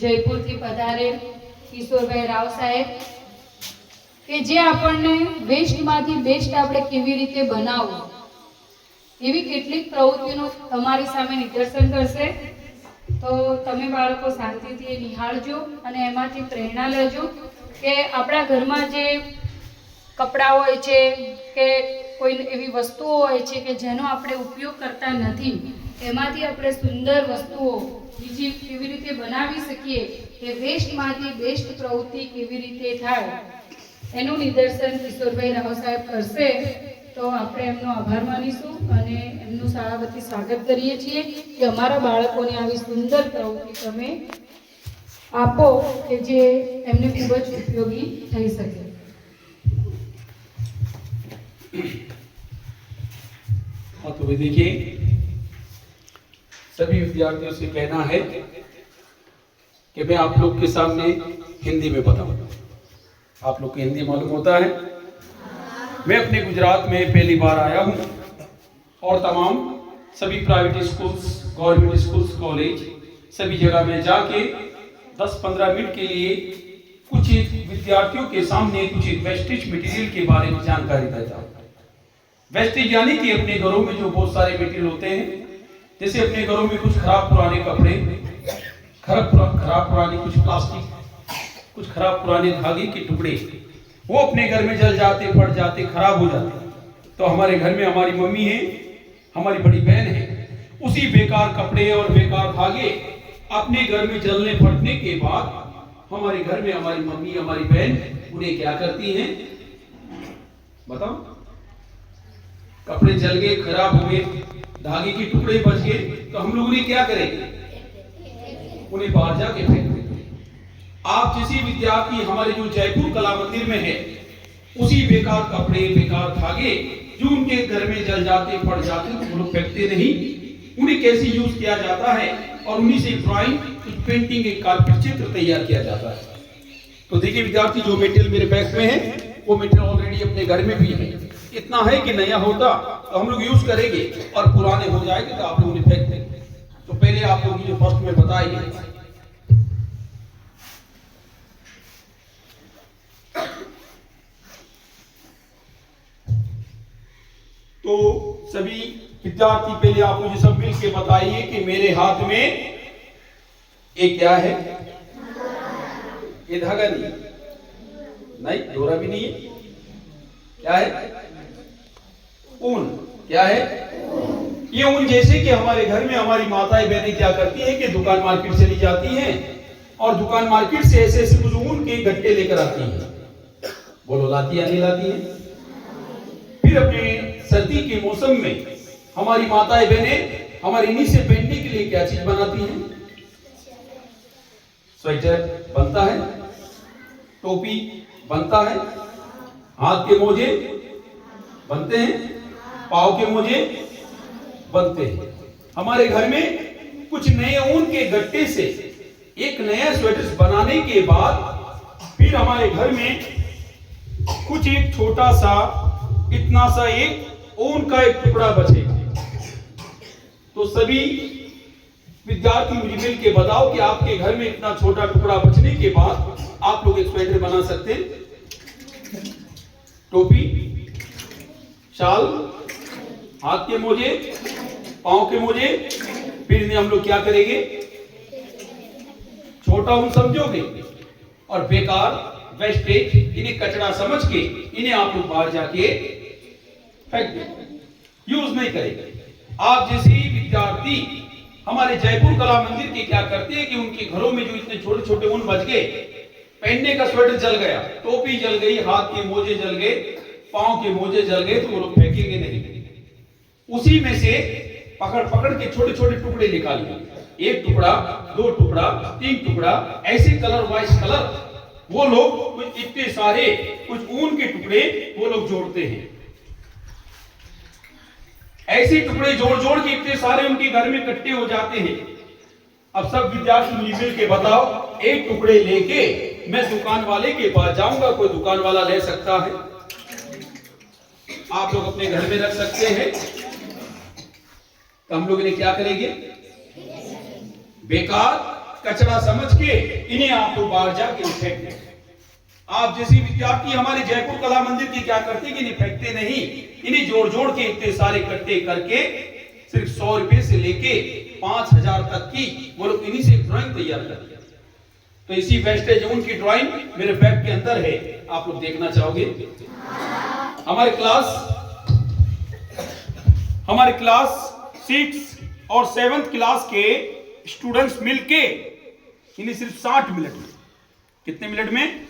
જયપુરથી પધારે કિશોરભાઈ રાવ સાહેબ કે જે આપણને વેસ્ટમાંથી બેસ્ટ આપણે કેવી રીતે બનાવવું એવી કેટલીક પ્રવૃત્તિઓનું તમારી સામે નિદર્શન કરશે। તો તમે બાળકો શાંતિથી નિહાળજો અને એમાંથી પ્રેરણા લેજો કે આપણા ઘરમાં જે કપડાં હોય છે કે કોઈ એવી વસ્તુઓ હોય છે કે જેનો આપણે ઉપયોગ કરતા નથી, એમાંથી આપણે સુંદર વસ્તુઓ બીજી કેવી રીતે બનાવી શકીએ, કે વેસ્ટમાંથી બેસ્ટ પ્રવૃત્તિ કેવી રીતે થાય એનું નિદર્શન કિશોરભાઈ રાવ સાહેબ કરશે। તો આપણે એમનો આભાર માનીશું અને એમનું શાળા વતી સ્વાગત કરીએ છીએ કે અમારા બાળકોને આવી સુંદર પ્રવૃત્તિ તમે આપો કે જે એમને ખૂબ જ ઉપયોગી થઈ શકે। हाँ, तो देखिए सभी विद्यार्थियों से कहना है कि मैं आप लोग के सामने हिंदी में बताऊं। आप लोग को हिंदी मालूम होता है? मैं अपने गुजरात में पहली बार आया हूं और तमाम सभी private schools, government schools, college सभी जगह में जाके 10-15 मिनट के लिए कुछ विद्यार्थियों के सामने कुछ वेस्टेज मटेरियल के बारे में जानकारी देता हूँ। वेस्टेज यानी कि अपने घरों में जो बहुत सारे मटेरियल होते हैं, जैसे अपने घरों में कुछ खराब पुराने कपड़े, खराब पुरानी कुछ प्लास्टिक, कुछ खराब पुराने धागे के टुकड़े, वो अपने घर में जल जाते, पड़ जाते, खराब हो जाते। तो हमारे घर में हमारी मम्मी है, हमारी बड़ी बहन है, उसी बेकार कपड़े और बेकार धागे अपने घर में जलने पड़ने के बाद हमारे घर में हमारी मम्मी, हमारी बहन उन्हें क्या करती हैं? बताओ। कपड़े जल गए, खराब हो गए, धागे के टुकड़े बच गए, तो हम लोग उन्हें क्या करेंगे? उन्हें बाहर जाके फेंक देंगे। आप किसी विद्यार्थी हमारे जो जयपुर कला मंदिर में है, उसी बेकार कपड़े, बेकार धागे जो उनके घर में जल जाते, पड़ जाते, तो वो लोग फेंकते नहीं, उन्हें कैसे यूज किया जाता है और उन्हीं से ड्राइंग, पेंटिंग, एक कारपेट चित्र तैयार किया जाता है। तो देखिए विद्यार्थी, जो मटेरियल मेरे बैग में है वो मटेरियल ऑलरेडी अपने घर में भी है। इतना है कि नया होता तो हम लोग यूज करेंगे और पुराने हो जाएंगे तो आप लोग उन्हें फेंक देंगे। तो पहले आप लोग ये फर्स्ट में बताइए, तो सभी विद्यार्थी पहले आप मुझे सब मिल के बताइए कि मेरे हाथ में ये क्या है? ये धागा नहीं, नहीं डोरा भी नहीं है, क्या है? ऊन। क्या है? ये ऊन। जैसे कि हमारे घर में हमारी माताएं बहनें क्या करती है कि दुकान मार्केट चली जाती हैं और दुकान मार्केट से ऐसे ऐसे कुछ ऊन के गट्टे लेकर आती हैं। बोलो, लाती या नहीं लाती है? फिर अपने सर्दी के मौसम में हमारी माताएं बहनें हमारे इन्हीं से पहनने के लिए क्या चीज बनाती हैं? स्वेटर बनता है, टोपी बनता है, हाथ के मोजे बनते हैं, पाँव के मोजे बनते हैं। हमारे घर में कुछ नए ऊन के गट्टे से एक नया स्वेटर बनाने के बाद फिर हमारे घर में कुछ एक छोटा सा, इतना सा एक ऊन का एक टुकड़ा बचेगा। तो सभी विद्यार्थी मुझे मिल के बताओ कि आपके घर में इतना छोटा टुकड़ा बचने के बाद आप लोग एक स्वेटर बना सकते हैं? टोपी, शाल, हाथ के मोजे, पांव के मोजे, फिर इन्हें हम लोग क्या करेंगे? छोटा ऊन समझोगे और बेकार वेस्टेज, इन्हें कचरा समझ के इन्हें आप लोग बाहर जाके फेंक देंगे, यूज नहीं करेंगे। आप जैसे ही विद्यार्थी हमारे जयपुर कला मंदिर के क्या करते हैं कि उनके घरों में जो इतने छोटे छोटे ऊन बच गए, पहनने का स्वेटर जल गया, टोपी जल गई, हाथ के मोजे जल गए, पांव के मोजे जल गए, तो वो लोग फेंकेंगे नहीं। उसी में से पकड़ पकड़ के छोटे छोटे टुकड़े निकालिए, एक टुकड़ा, दो टुकड़ा, तीन टुकड़ा, ऐसे कलर वाइज कलर वो लोग कुछ इतने सारे कुछ ऊन के टुकड़े वो लोग जोड़ते हैं। ऐसे टुकड़े जोड़ जोड़ के इतने सारे उनके घर में इकट्ठे हो जाते हैं। अब सब विद्यार्थी मिल के बताओ, एक टुकड़े लेके मैं दुकान वाले के पास जाऊंगा, कोई दुकान वाला ले सकता है? आप लोग अपने घर में रख सकते हैं। तो हम लोग इन्हें क्या करेंगे? बेकार कचरा समझ के इन्हें आप लोग बाहर जाके फेंक दें। आप जैसे विद्यार्थी हमारे जयपुर कला मंदिर की क्या करते कि इन्हें फेंकते नहीं, इन्हें जोड़ जोड़ के इतने सारे इकट्ठे करके सिर्फ 100 रुपए से लेके 5000 तक की वो लोग इन्हीं से ड्राइंग तैयार करते हैं। तो इसी वेस्टेज उनकी ड्राइंग मेरे बैग के अंदर है, आप लोग देखना चाहोगे? हमारे क्लास 6 और 7th क्लास के स्टूडेंट्स मिलके इन्हें सिर्फ 60 मिनट में, कितने मिनट में?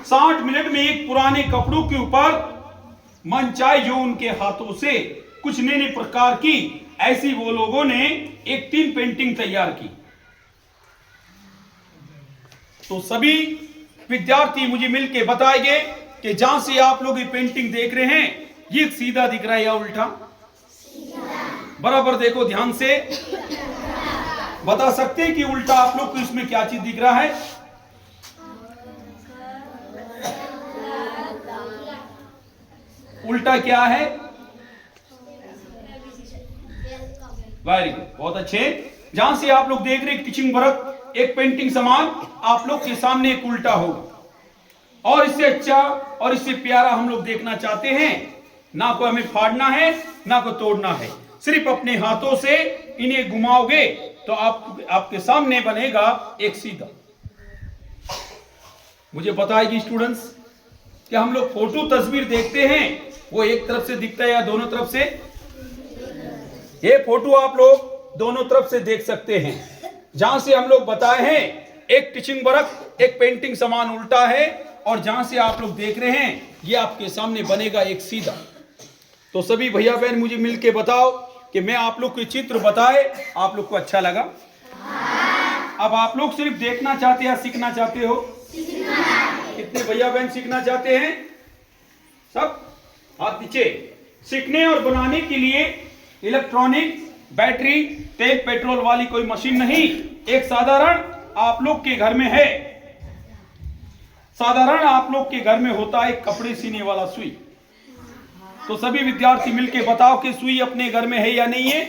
60 मिनट में एक पुराने कपड़ों के ऊपर मनचाही जो उनके हाथों से कुछ नए नए प्रकार की ऐसी वो लोगों ने एक 3 पेंटिंग तैयार की। तो सभी विद्यार्थी मुझे मिलके बताएंगे कि जहां से आप लोग ये पेंटिंग देख रहे हैं, ये सीधा दिख रहा है या उल्टा? बराबर देखो ध्यान से, बता सकते हैं कि उल्टा आप लोग को इसमें क्या चीज दिख रहा है? उल्टा क्या है? वेरी गुड, बहुत अच्छे। जहां से आप लोग देख रहे हैं टीचिंग वर्क, एक पेंटिंग समान आप लोग के सामने एक उल्टा होगा। और इससे अच्छा और इससे प्यारा हम लोग देखना चाहते हैं, ना को हमें फाड़ना है ना को तोड़ना है, सिर्फ अपने हाथों से इन्हें घुमाओगे तो आपके सामने बनेगा एक सीधा। मुझे बताएगी स्टूडेंट्स कि हम लोग फोटो तस्वीर देखते हैं, वो एक तरफ से दिखता है या दोनों तरफ से? ये फोटो आप लोग दोनों तरफ से देख सकते हैं। जहां से हम लोग बताए हैं एक टीचिंग वर्क, एक पेंटिंग समान उल्टा है, और जहां से आप लोग देख रहे हैं ये आपके सामने बनेगा एक सीधा। तो सभी भैया बहन मुझे मिलके बताओ कि मैं आप लोग के चित्र बताए, आप लोग को अच्छा लगा? अब आप लोग सिर्फ देखना चाहते हैं या सीखना चाहते हो? कितने भैया बहन सीखना चाहते हैं? सब हाथ नीचे। सीखने और बनाने के लिए इलेक्ट्रॉनिक, बैटरी, तेल, पेट्रोल वाली कोई मशीन नहीं, एक साधारण आप लोग के घर में है। साधारण आप लोग के घर में होता है कपड़े सीने वाला सुई। तो सभी विद्यार्थी मिलके बताओ कि सुई अपने घर में है या नहीं है?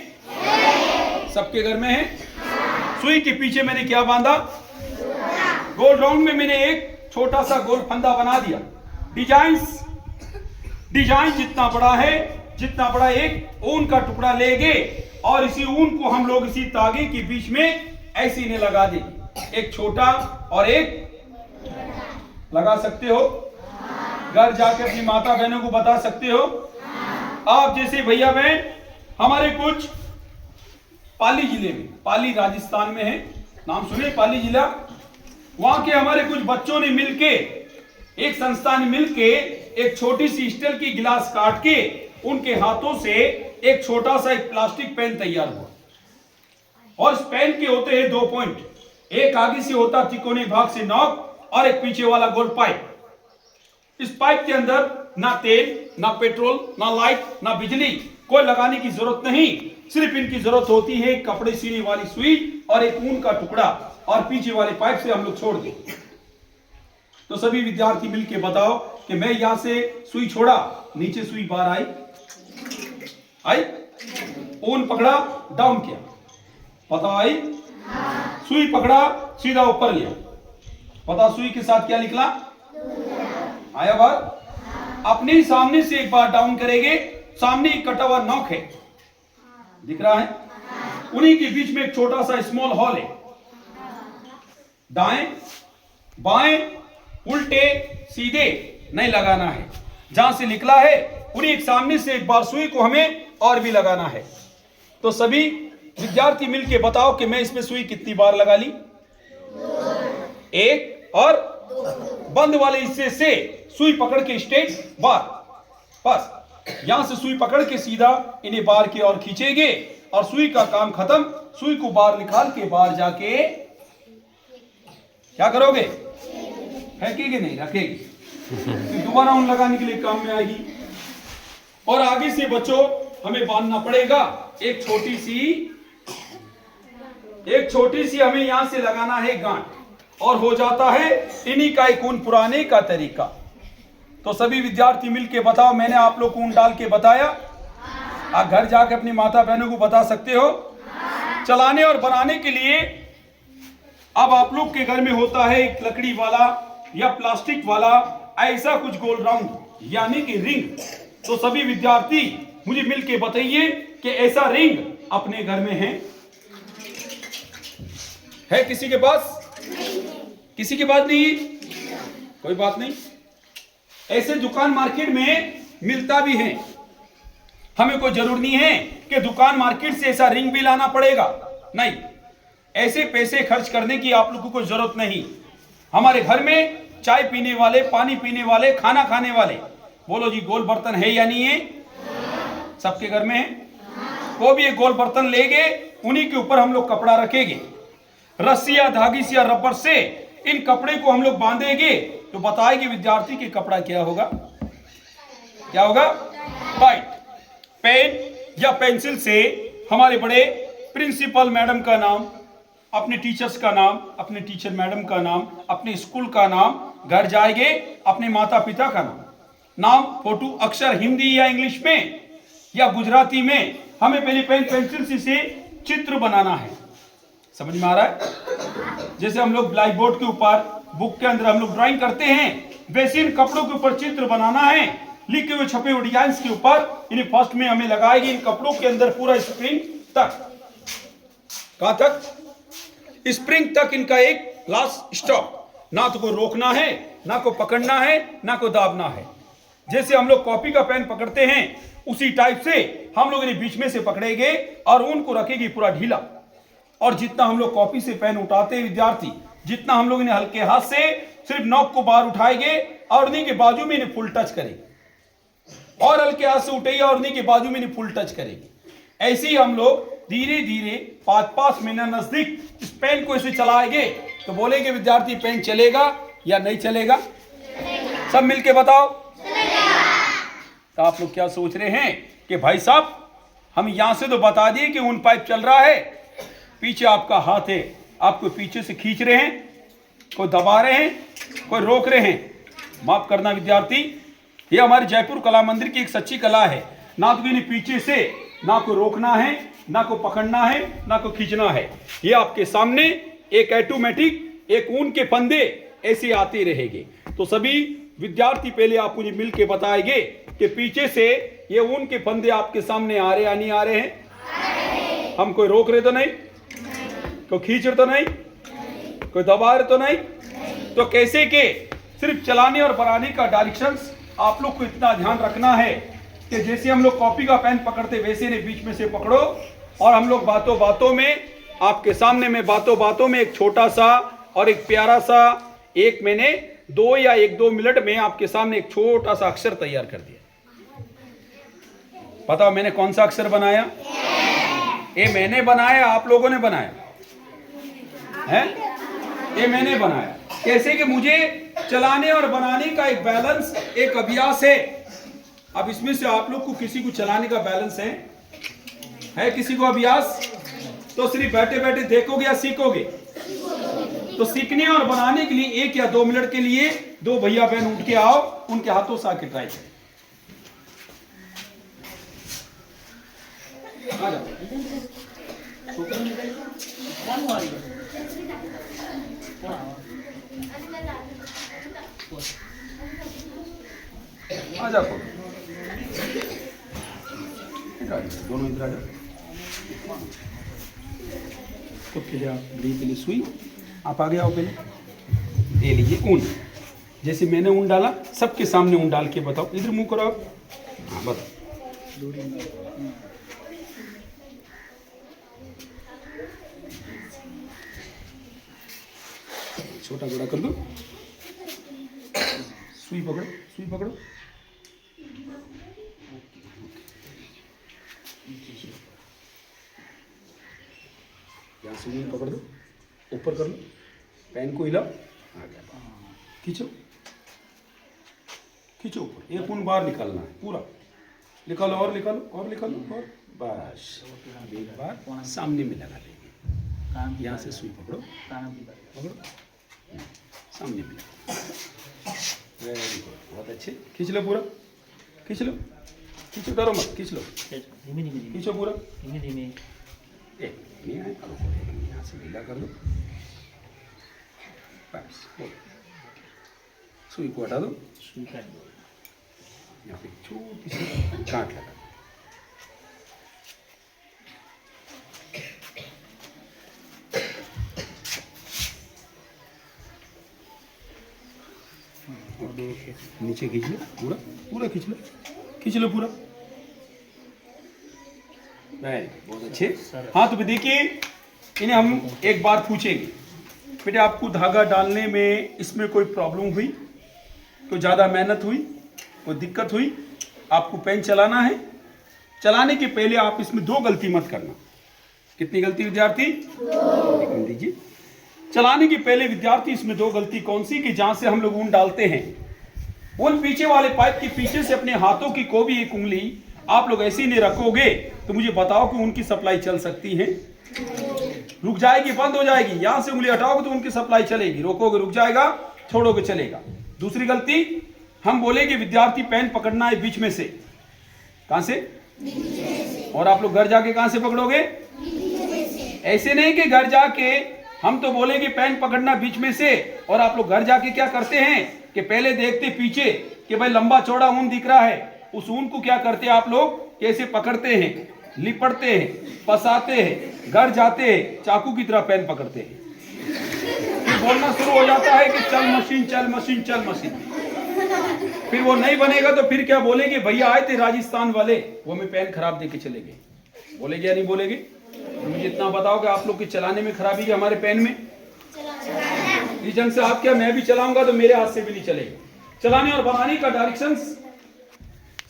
सबके घर में है। सुई के पीछे मैंने क्या बांधा? गोल राउंड में मैंने एक छोटा सा गोल फंदा बना दिया। डिजाइन जितना बड़ा है, जितना बड़ा एक ऊन का टुकड़ा लेंगे और इसी ऊन को हम लोग इसी तागे के बीच में ऐसे ने लगा देंगे, एक छोटा और एक लगा सकते हो। घर जाके अपनी माता बहनों को बता सकते हो। आप जैसे भैया बहन हमारे कुछ पाली जिले में, पाली राजस्थान में है, नाम सुने पाली जिला, वहां के हमारे कुछ बच्चों ने मिलके, एक संस्था ने मिलके एक छोटी सी स्टील की गिलास काट के उनके हाथों से एक छोटा सा एक प्लास्टिक पेन तैयार हुआ। और इस पेन के होते हैं 2 पॉइंट, एक आगे से होता तिकोने भाग से नॉक और एक पीछे वाला गोल पाइप। इस पाइप के अंदर ना तेल, ना पेट्रोल, ना लाइट, ना बिजली कोई लगाने की जरूरत नहीं, सिर्फ इनकी जरूरत होती है कपड़े सीने वाली सुई और एक ऊन का टुकड़ा, और पीछे वाले पाइप से हम लोग छोड़ दें। तो सभी विद्यार्थी मिलके बताओ कि मैं यहां से सुई छोड़ा, नीचे सुई बाहर आई, ऊन पकड़ा, डाउन किया, पता आई? सुई पकड़ा, सीधा ऊपर लिया, पता सुई के साथ क्या निकला? आया बात? अपने ही सामने से एक बार डाउन करेंगे, सामने एक कटा हुआ नॉक है, दिख रहा है? उन्हीं के बीच में एक छोटा सा स्मॉल हॉल है। दाएं बाएं उल्टे सीधे नहीं लगाना है, जहां से निकला है उन्हीं एक सामने से एक बार सुई को हमें और भी लगाना है। तो सभी विद्यार्थी मिलके बताओ कि मैं इसमें सुई कितनी बार लगा ली? 1 और बंद वाले हिस्से से सुई पकड़ के स्ट्रेट बार, बस यहां से सुई पकड़ के सीधा इन्हें बार की ओर खींचेंगे और सुई का काम खत्म। सुई को बाहर निकाल के बाहर जाके क्या करोगे? फेंकेगे नहीं, रखेगी, दोबारा उन लगाने के लिए काम में आएगी। और आगे से बच्चों हमें बांधना पड़ेगा एक छोटी सी हमें यहां से लगाना है गांठ, और हो जाता है इन्हीं का एक ऊन पुराने का तरीका। तो सभी विद्यार्थी मिलके बताओ, मैंने आप लोग को ऊन डाल के बताया? आप घर जाके अपनी माता बहनों को बता सकते हो? चलाने और बनाने के लिए अब आप लोग के घर में होता है एक लकड़ी वाला या प्लास्टिक वाला ऐसा कुछ गोल राउंड यानी कि रिंग। तो सभी विद्यार्थी मुझे मिलके बताइए कि ऐसा रिंग अपने घर में है किसी के पास? किसी के पास नहीं? कोई बात नहीं, ऐसे दुकान मार्केट में मिलता भी है। हमें कोई जरूर नहीं है कि दुकान मार्केट से ऐसा रिंग भी लाना पड़ेगा, नहीं, ऐसे पैसे खर्च करने की आप लोगों को जरूरत नहीं। हमारे घर में चाय पीने वाले, पानी पीने वाले, खाना खाने वाले, बोलो जी गोल बर्तन है या नहीं है? सबके घर में है। वो भी एक गोल बर्तन लेंगे, उन्हीं के ऊपर हम लोग कपड़ा रखेंगे, रस्सी या धागी से या रबर से इन कपड़े को हम लोग बांधेंगे। तो बताएगी विद्यार्थी कि कपड़ा क्या होगा? क्या होगा? राइट। पेन या पेंसिल से हमारे बड़े प्रिंसिपल मैडम का नाम, अपने टीचर्स का नाम, अपने टीचर मैडम का नाम, अपने स्कूल का नाम, घर जाएंगे अपने माता पिता का नाम, फोटो, अक्षर हिंदी या इंग्लिश में या गुजराती में हमें पहले पेन पेंसिल से चित्र बनाना है। समझ में आ रहा है? जैसे हम लोग ब्लैक बोर्ड के ऊपर, बुक के अंदर हम लोग ड्राइंग करते हैं, वैसे इन कपड़ों के ऊपर चित्र बनाना है। लिखे हुए छपे हुए डिजाइन के ऊपर इन्हें फर्स्ट में हमें लगाएगी इन कपड़ों के अंदर पूरा स्प्रिंग तक। कहां तक? स्प्रिंग तक इनका एक लास्ट स्टॉप। ना तो को रोकना है, ना को पकड़ना है, ना को दाबना है। जैसे हम लोग कॉपी का पेन पकड़ते हैं उसी टाइप से हम लोग इन्हें बीच में से पकड़ेंगे और उनको रखेगी पूरा ढीला। और जितना हम लोग कॉपी से पेन उठाते हैं विद्यार्थी, जितना हम लोग इन्हें हल्के हाथ से सिर्फ नोक को बाहर उठाएंगे और उन्हीं के बाजू में इन्हें फुल टच करेंगे, और हल्के हाथ से उठाइए और उन्हीं के बाजू में इन्हें फुल टच करेंगे। ऐसे ही हम लोग धीरे धीरे 5-5 मिनट नजदीक इस पेन को ऐसे चलाएंगे। तो बोलेंगे विद्यार्थी पेन चलेगा या नहीं चलेगा? सब मिलके बताओ। तो आप लोग क्या सोच रहे हैं कि भाई साहब हम यहां से तो बता दिए कि ऊन पाइप चल रहा है, पीछे आपका हाथ है, आपको पीछे से खींच रहे हैं, कोई दबा रहे हैं, कोई रोक रहे हैं। माफ करना विद्यार्थी, ये हमारे जयपुर कला मंदिर की एक सच्ची कला है। ना तो इन्हें पीछे से ना को रोकना है, ना को पकड़ना है, ना को खींचना है। ये आपके सामने एक ऑटोमेटिक एक ऊन के फंदे ऐसे आते रहेंगे। तो सभी विद्यार्थी पहले आप मुझे मिल के बताएंगे कि पीछे से ये ऊन के फंदे आपके सामने आ रहे या नहीं आ रहे हैं? हम कोई रोक रहे तो नहीं, कोई खींच रहे तो नहीं, कोई दबा रहे तो नहीं। तो कैसे के सिर्फ चलाने और बनाने का डायरेक्शंस आप लोग को इतना ध्यान रखना है कि जैसे हम लोग कॉपी का पेन पकड़ते वैसे ने बीच में से पकड़ो। और हम लोग बातों बातों में आपके सामने में बातों बातों में एक छोटा सा और एक प्यारा सा, एक मैंने 2 या 1-2 मिनट में आपके सामने एक छोटा सा अक्षर तैयार कर दिया। बताओ मैंने कौन सा अक्षर बनाया? ये मैंने बनाया, आप लोगों ने बनाया है? ये मैंने बनाया। कैसे कि मुझे चलाने और बनाने का एक बैलेंस, एक अभ्यास है। अब इसमें से आप लोग को किसी को चलाने का बैलेंस है किसी को अभ्यास? तो सिर्फ बैठे बैठे देखोगे या सीखोगे? तो सीखने और बनाने के लिए 1 या 2 मिनट के लिए 2 भैया बहन उठ के आओ, उनके हाथों से आके ट्राई करें। आ जाओ। आ जाओ, दोनों इधर आ जाओ। तो पहले आप पहले सुई, आप आगे आओ। पहले ये लीजिए ऊन, जैसे मैंने ऊन डाला सबके सामने ऊन डाल के बताओ। इधर मुंह करो आप। हाँ बताओ। छोटा बड़ा कर दो। सुई पकड़ो, सुई पकड़ो। यहाँ सुई पकड़ दो, ऊपर कर लो, पेन को हिलाओ, आ गया। खींचो, खींचो ऊपर। एक ऊन बाहर निकालना है पूरा। निकालो और निकालो और निकालो और बस एक बार सामने में लगा लेंगे। यहाँ से सुई पकड़ो, पकड़ो, सामने में। वेरी गुड, बहुत अच्छे। खींच लो पूरा, खींच लो, खींचो, डरो मत, खींच लो, खींचो पूरा। यहाँ से ढीला कर दो, बस सुई को हटा दो, यहाँ पे छोटी सी गांठ लगा। नीचे खींच लो, पूरा पूरा खींच लो पूरा। बहुत अच्छे। हाँ तो देखिए, इन्हें हम एक बार पूछेंगे, बेटे आपको धागा डालने में इसमें कोई प्रॉब्लम हुई, कोई ज़्यादा मेहनत हुई, कोई दिक्कत हुई? आपको पेन चलाना है, चलाने के पहले आप इसमें 2 गलती मत करना। कितनी गलती विद्यार्थी? 2 दीजिए। चलाने के पहले विद्यार्थी इसमें 2 गलती कौन सी कि जहां से हम लोग ऊन डालते हैं, उन पीछे वाले पाइप के पीछे से अपने हाथों की कोई भी एक उंगली आप लोग ऐसी नहीं रखोगे तो मुझे बताओ कि उनकी सप्लाई चल सकती है? रुक जाएगी, बंद हो जाएगी। यहां से उंगली हटाओगे तो उनकी सप्लाई चलेगी, रोकोगे रुक जाएगा, छोड़ोगे चलेगा। दूसरी गलती हम बोलेंगे विद्यार्थी पेन पकड़ना है बीच में से। कहां से? और आप लोग घर जाके कहां से पकड़ोगे? ऐसे नहीं कि घर जाके हम तो बोलेंगे पेन पकड़ना बीच में से, और आप लोग घर जाके क्या करते हैं कि पहले देखते पीछे कि भाई लंबा चौड़ा ऊन दिख रहा है, उस ऊन को क्या करते हैं आप लोग, कैसे पकड़ते हैं, लिपटते हैं, फंसाते हैं, घर जाते हैं चाकू की तरह पेन पकड़ते हैं। फिर बोलना शुरू हो जाता है कि चल मशीन चल मशीन चल मशीन। फिर वो नहीं बनेगा तो फिर क्या बोलेंगे, भैया आए थे राजस्थान वाले, वो हमें पेन खराब देके चले गए। बोलेगे या नहीं बोलेगे? तो मुझे इतना बताओ कि आप लोग के चलाने में खराबी है हमारे पेन में? रीजन से आप क्या, मैं भी चलाऊंगा तो मेरे हाथ से भी नहीं चलेगा। चलाने और बनाने का डायरेक्शंस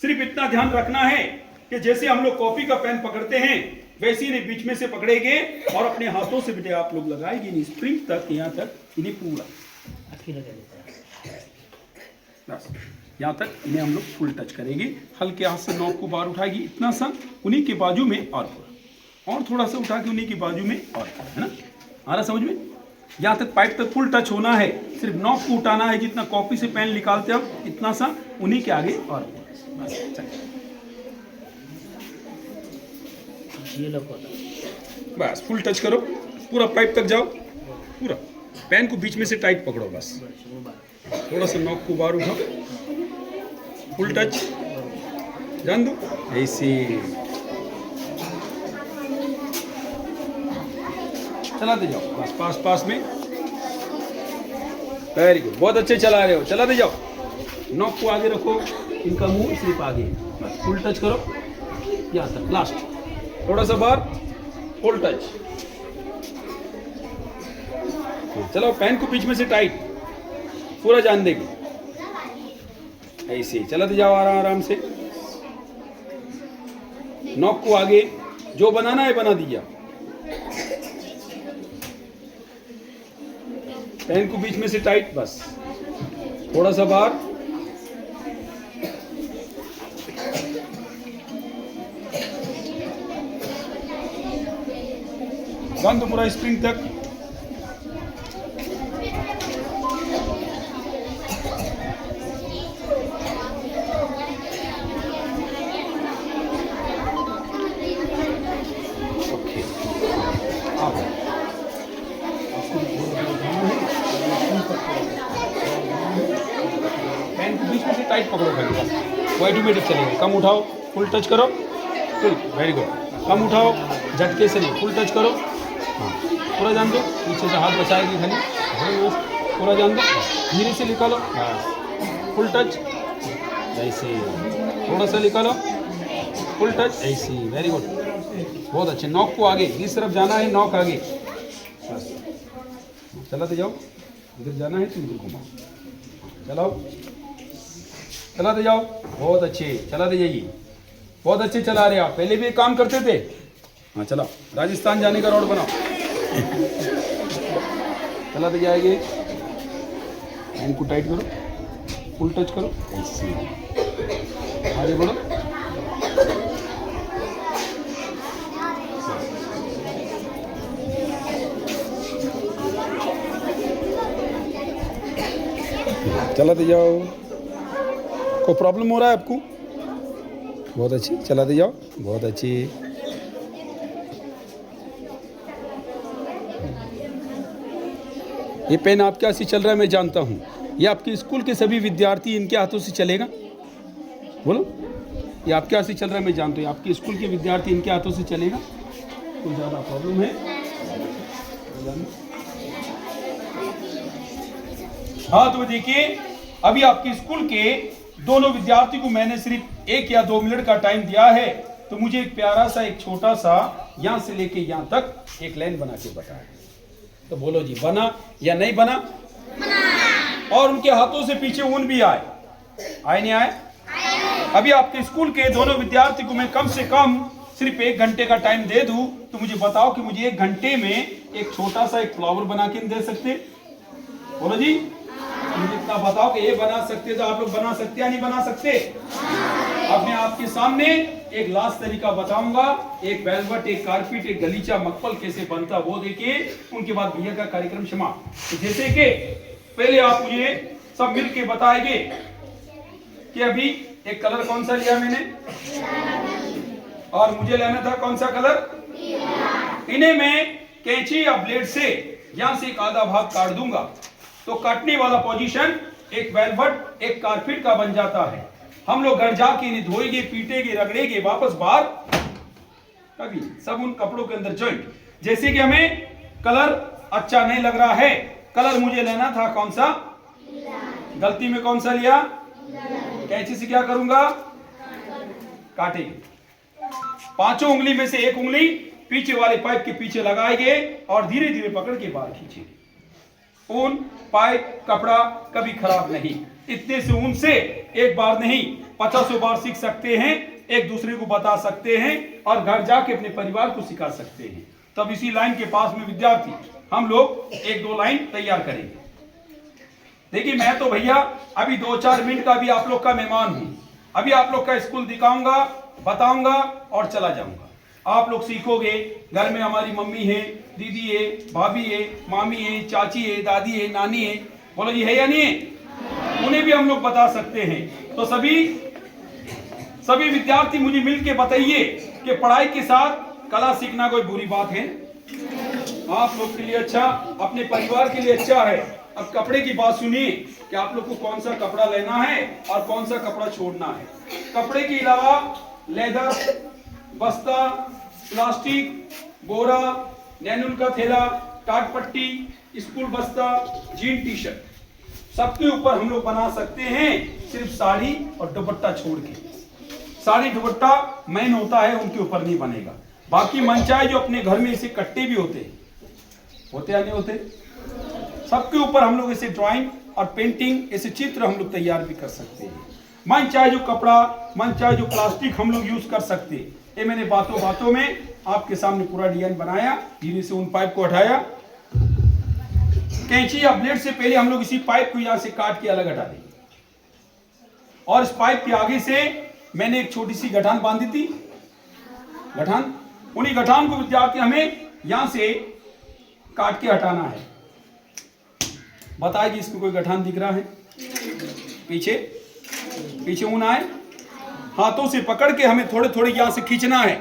सिर्फ इतना ध्यान रखना है कि जैसे हम लोग कॉफी का पेन पकड़ते हैं वैसे ही बीच में से पकड़ेंगे और अपने हाथों से बेटे आप लोग लगाएंगे नहीं स्प्रिंग तक, यहाँ तक इन्हें पूरा बस यहाँ तक इन्हें हम लोग फुल टच करेंगे। हल्के हाथ से नॉब को बाहर उठाएगी इतना सा, उन्हीं के बाजू में और थोड़ा सा उठा के उन्हीं की बाजू में और है ना, आ रहा समझ में? यहाँ तक पाइप तक फुल टच होना है, सिर्फ नॉब को उठाना है। जितना कॉपी से पेन निकालते हम इतना सा उन्हीं के आगे और बस फुल टच करो, पूरा पाइप तक जाओ, पूरा पेन को बीच में से टाइट पकड़ो, बस थोड़ा सा नॉब को बाहर उठाओ, फुल टच जान दो ऐसे चलाते जाओ, बस पास पास में। वेरी गुड, बहुत अच्छे चला रहे हो, चलाते जाओ। नॉब को आगे रखो, इनका मुंह सिर्फ आगे, बस फुल टच करो यहाँ तक लास्ट, थोड़ा सा बाहर, फुल टच। चलो पेन को बीच में से टाइट पूरा जान देगी, ऐसे चलाते जाओ आराम आराम से। नॉब को आगे, जो बनाना है बना दीजिए। पेन को बीच में से टाइट, बस थोड़ा सा बाहर, बंद पूरा स्प्रिंग तक। ओके, पेन को बीच में से टाइट पकड़ो, खाली बस वो ऑटोमेटिक चलेगा। कम उठाओ, फुल टच करो, फुल, वेरी गुड। कम उठाओ, झटके से नहीं, फुल टच करो। हाँ पूरा जान दो, पीछे से हाथ बचाएगी खाली, पूरा जान दो, धीरे से निकालो, हाँ फुल टच ऐसे, थोड़ा सा निकालो, फुल टच ऐसे, वेरी गुड, बहुत अच्छे। नॉक को आगे, इस तरफ जाना है, नॉक आगे, बस चलाते जाओ। इधर जाना है तो इधर घुमाओ, चलाओ, चलाते जाओ, बहुत अच्छे चलाते जाइए, बहुत अच्छे चला रहे आप। पहले भी एक काम करते थे, हाँ चलाओ, राजस्थान जाने का रोड बनाओ, चलाते जाएंगे। हैंड को टाइट करो, फुल टच करो, ऐसे आगे बढ़ो, चलाते जाओ। कोई प्रॉब्लम हो रहा है आपको? बहुत अच्छी, चलाते जाओ, बहुत अच्छी। ये पेन आपके हाथ से चल रहा है, मैं जानता हूँ। ये आपके स्कूल के सभी विद्यार्थी इनके हाथों से चलेगा? बोलो, ये आपके हाथ से चल रहा है, मैं जानता हूँ। आपके स्कूल के विद्यार्थी इनके हाथों से चलेगा? कोई ज़्यादा प्रॉब्लम है? हाँ, तो देखिए, अभी आपके स्कूल के दोनों विद्यार्थी को मैंने सिर्फ 1 या 2 मिनट का टाइम दिया है, तो मुझे एक प्यारा सा, एक छोटा सा, यहाँ से लेके यहाँ तक एक लाइन बना के बताया। तो बोलो जी, बना या नहीं बना? बना। और उनके हाथों से पीछे ऊन भी आए नहीं आए? अभी आपके स्कूल के दोनों विद्यार्थी को मैं कम से कम सिर्फ 1 घंटे का टाइम दे दूं, तो मुझे बताओ कि मुझे 1 घंटे में एक छोटा सा एक फ्लावर बना के दे सकते? बोलो जी, मुझे इतना बताओ कि ये बना सकते, तो आप लोग बना सकते या नहीं बना सकते? अब मैं आपके सामने एक लास्ट तरीका बताऊंगा, एक वेलवेट, एक कारपेट, एक गलीचा मक्खल कैसे बनता वो देखिए, उनके बाद भैया का कार्यक्रम समाप्त। तो जैसे कि पहले आप मुझे सब मिल के बताएंगे कि अभी एक कलर कौन सा लिया मैंने, और मुझे लेना था कौन सा कलर। इन्हें मैं कैंची या ब्लेड से यहां से एक आधा भाग काट दूंगा, तो काटने वाला पोजीशन एक वेलवेट, एक कारपेट का बन जाता है। हम लोग घर जाके इन्हें धोएंगे, पीटेंगे, रगड़ेंगे, वापस बाहर कभी सब उन कपड़ों के अंदर जॉइंट। जैसे कि हमें कलर अच्छा नहीं लग रहा है, कलर मुझे लेना था कौन सा, गलती में कौन सा लिया, कैंची से क्या करूंगा, काटेंगे। 5 उंगली में से 1 उंगली पीछे वाले पाइप के पीछे लगाएंगे और धीरे धीरे पकड़ के बाहर खींचेंगे। ऊन, पाइप, कपड़ा कभी खराब नहीं। इतने से ऊन से एक बार नहीं 50 बार सीख सकते हैं, एक दूसरे को बता सकते हैं और घर जाके अपने परिवार को सिखा सकते हैं। तब इसी लाइन के पास में विद्यार्थी हम लोग 1-2 लाइन तैयार करेंगे। देखिए, मैं तो भैया अभी 2-4 मिनट का भी आप लोग का मेहमान हूं। अभी आप लोग का स्कूल दिखाऊंगा, बताऊंगा और चला जाऊंगा। आप लोग सीखोगे। घर में हमारी मम्मी है, दीदी है, भाभी है, मामी है, चाची है, दादी है, नानी है। बोलो जी, है या नहीं है? उन्हें भी हम लोग बता सकते हैं। तो सभी विद्यार्थी मुझे मिलके बताइए कि पढ़ाई के साथ कला सीखना कोई बुरी बात है? आप लोग के लिए अच्छा, अपने परिवार के लिए अच्छा है। अब कपड़े की बात सुनिए कि आप लोग को कौन सा कपड़ा लेना है और कौन सा कपड़ा छोड़ना है। कपड़े के अलावा लेदर, बस्ता, प्लास्टिक, बोरा, नैनून का थैला, टाट पट्टी, स्कूल बस्ता, जीन टी शर्ट, सबके ऊपर हम लोग बना सकते हैं, सिर्फ साड़ी और दुपट्टा छोड़ के। साड़ी दुपट्टा मेन होता है, उनके ऊपर नहीं बनेगा। बाकी मनचाहे जो अपने घर में ऐसे कट्टे भी होते या नहीं होते, सबके ऊपर हम लोग ऐसे ड्राइंग और पेंटिंग, ऐसे चित्र हम लोग तैयार भी कर सकते हैं। मन चाहे जो कपड़ा, मन चाहे जो प्लास्टिक हम लोग यूज कर सकते हैं। ये मैंने बातों बातों में आपके सामने पूरा डिजाइन बनाया। धीरे से उन पाइप को हटाया, कैंची या ब्लेड से पहले हम लोग इसी पाइप को यहाँ से काट के अलग हटा देंगे। और इस पाइप के आगे से मैंने एक छोटी सी गठान बांधी थी, गठान, उन्हीं गठान को विद्यार्थी हमें यहाँ से काट के हटाना है। बताइए, इसमें कोई गठान दिख रहा है? पीछे ऊन आए, हाथों से पकड़ के हमें थोड़े थोड़े यहाँ से खींचना है।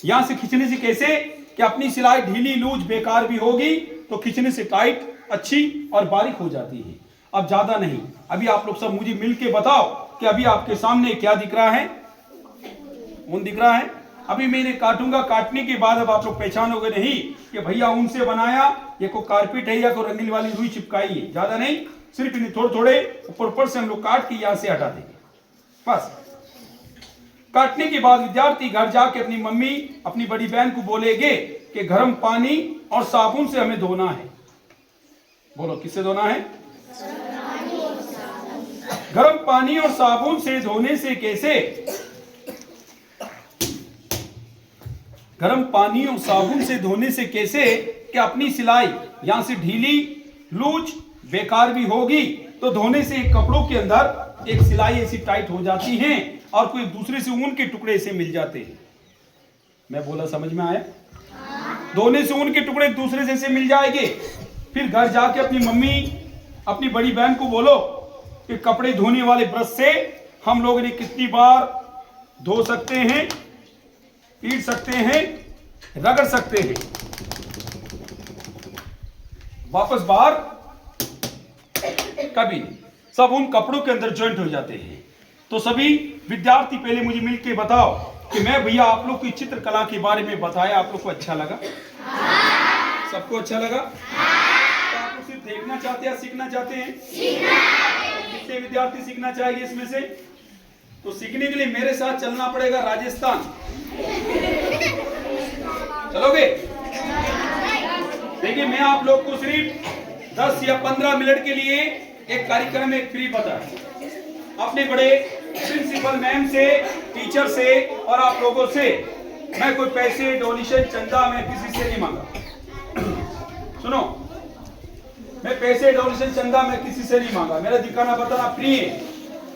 यहाँ से खींचने से कैसे कि अपनी सिलाई ढीली लूज बेकार भी होगी, तो खींचने से टाइट, अच्छी और बारीक हो जाती है। अब ज्यादा नहीं, अभी आप लोग सब मुझे मिल के बताओ कि अभी आपके सामने क्या दिख रहा है? ऊन दिख रहा है। अभी मैं इन्हें काटूंगा, काटने के बाद अब आप लोग पहचानोगे नहीं कि भैया ऊन से बनाया, ये कोई कारपेट है या कोई रंगीन वाली रुई चिपकाई है। ज्यादा नहीं, सिर्फ इन्हें थोड़े थोड़े ऊपर से हम लोग काट के यहाँ से हटा देंगे। बस काटने के बाद विद्यार्थी घर जाके अपनी मम्मी, अपनी बड़ी बहन को बोलेंगे कि गर्म पानी और साबुन से हमें धोना है। बोलो, किससे धोना है? गर्म पानी और साबुन से धोने से कैसे? गर्म पानी और साबुन से धोने से कैसे कि अपनी सिलाई यहां से ढीली लूज बेकार भी होगी, तो धोने से कपड़ों के अंदर एक सिलाई ऐसी टाइट हो जाती है और कोई दूसरे से ऊन के टुकड़े से मिल जाते हैं। मैं बोला, समझ में आया? धोने से ऊन के टुकड़े दूसरे से मिल जाएंगे। फिर घर जाके अपनी मम्मी, अपनी बड़ी बहन को बोलो कि कपड़े धोने वाले ब्रश से हम लोग इन्हें कितनी बार धो सकते हैं, पीट सकते हैं, रगड़ सकते हैं। वापस बाहर कभी नहीं, सब उन कपड़ों के अंदर ज्वाइंट हो जाते हैं। तो सभी विद्यार्थी पहले मुझे मिलके बताओ कि मैं भैया आप लोग की चित्रकला के बारे में बताया, आप लोग को अच्छा लगा? सबको अच्छा लगा? तो आप लोग सिर्फ देखना चाहते हैं या सीखना चाहते हैं? कितने विद्यार्थी सीखना चाहिए इसमें से? तो सीखने के लिए मेरे साथ चलना पड़ेगा राजस्थान। चलोगे? देखिए, मैं आप लोग को सिर्फ 10 या 15 मिनट के लिए एक कार्यक्रम में फ्री बता, अपने बड़े प्रिंसिपल मैम से, टीचर से और आप लोगों से मैं कोई पैसे, डोनेशन, चंदा मैं किसी से नहीं मांगा। सुनो, मैं पैसे, डोनेशन, चंदा मैं किसी से नहीं मांगा। मेरा दिखाना बताना फ्री है।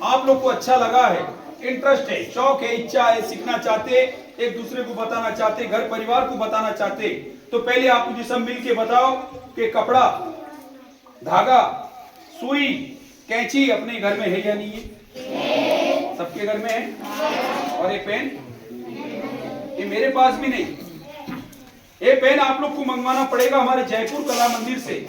आप लोग को अच्छा लगा है, इंटरेस्ट है, शौक है, इच्छा है, सीखना चाहते, एक दूसरे को बताना चाहते, घर परिवार को बताना चाहते, तो पहले आप मुझे सब मिलके बताओ कि कपड़ा, धागा, सुई, कैंची अपने घर में है या नहीं है? सबके घर में है। और ये पेन, ये मेरे पास भी नहीं। ये पेन आप लोग को मंगवाना पड़ेगा हमारे जयपुर कला मंदिर से।